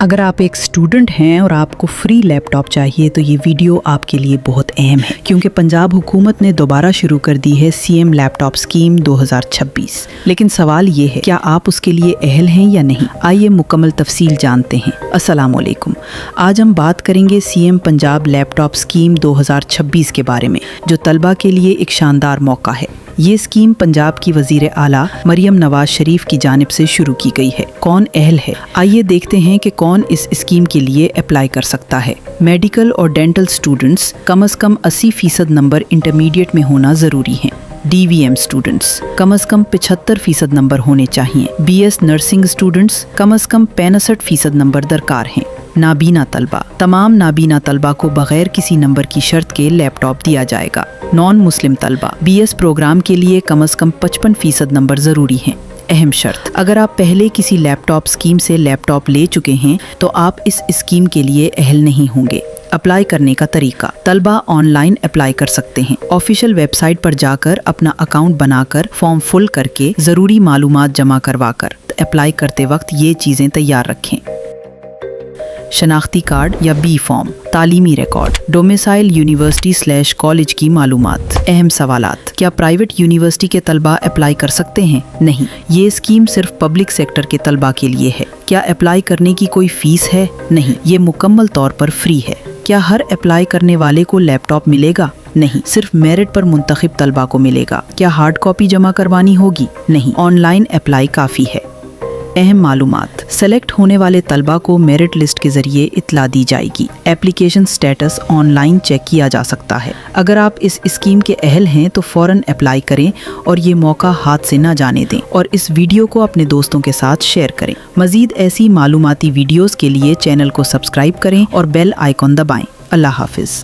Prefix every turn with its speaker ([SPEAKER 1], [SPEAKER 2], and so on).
[SPEAKER 1] अगर आप एक स्टूडेंट हैं और आपको फ्री लैपटॉप चाहिए तो ये वीडियो आपके लिए बहुत अहम है, क्योंकि पंजाब हुकूमत ने दोबारा शुरू कर दी है सीएम लैपटॉप स्कीम 2026। लेकिन सवाल ये है, क्या आप उसके लिए अहल हैं या नहीं? आइए मुकम्मल तफसील जानते हैं। अस्सलाम वालेकुम। आज हम बात करेंगे सीएम पंजाब लैपटॉप स्कीम 2026 के बारे में, जो तलबा के लिए एक शानदार मौका है। ये स्कीम पंजाब की वज़ीर आला मरियम नवाज शरीफ की जानिब से शुरू की गई है। कौन अहल है? आइए देखते हैं कि कौन इस स्कीम के लिए अप्लाई कर सकता है। मेडिकल और डेंटल स्टूडेंट्स कम से कम 80% नंबर इंटरमीडिएट में होना ज़रूरी है। DVM स्टूडेंट्स कम से कम 75% नंबर होने चाहिए। BS नर्सिंग स्टूडेंट्स कम से कम 65% नंबर दरकार हैं। नाबीना तलबा, तमाम नाबीना तलबा को बगैर किसी नंबर की शर्त के लैपटॉप दिया जाएगा। नॉन मुस्लिम तलबा, BS प्रोग्राम के लिए कम से कम 55% नंबर ज़रूरी हैं। अहम शर्त, अगर आप पहले किसी लैपटॉप स्कीम से लैपटॉप ले चुके हैं तो आप इस स्कीम के लिए अहल नहीं होंगे। अप्लाई करने का तरीका, तलबा ऑनलाइन अप्लाई कर सकते हैं। ऑफिशियल वेबसाइट पर जाकर अपना अकाउंट बनाकर फॉर्म फुल करके ज़रूरी मालूमात जमा करवाकर अप्लाई करते वक्त ये चीज़ें तैयार रखें। शनाख्ती कार्ड या B फॉर्म, तालीमी रिकॉर्ड, डोमिसाइल यूनिवर्सिटी/कॉलेज की मालूमात। अहम सवालात, क्या प्राइवेट यूनिवर्सिटी के तलबा अप्लाई कर सकते हैं? नहीं, ये स्कीम सिर्फ पब्लिक सेक्टर के तलबा के लिए है। क्या अप्लाई करने की कोई फीस है? नहीं, ये मुकम्मल तौर पर फ्री है। क्या हर अप्लाई करने वाले को लैपटॉप मिलेगा? नहीं, सिर्फ मेरिट पर मुंतखब तलबा को मिलेगा। क्या हार्ड कॉपी जमा करवानी होगी? नहीं, ऑनलाइन अप्लाई काफ़ी है। अहम मालूमात, सेलेक्ट होने वाले तलबा को मेरिट लिस्ट के ज़रिए इत्ला दी जाएगी। एप्लीकेशन स्टेटस ऑनलाइन चेक किया जा सकता है। अगर आप इस स्कीम के अहल हैं तो फ़ौरन अप्लाई करें और ये मौका हाथ से ना जाने दें, और इस वीडियो को अपने दोस्तों के साथ शेयर करें। मज़ीद ऐसी मालूमाती वीडियोज़ के लिए चैनल को सब्सक्राइब करें और बेल आइकॉन दबाएं। अल्लाह हाफिज़।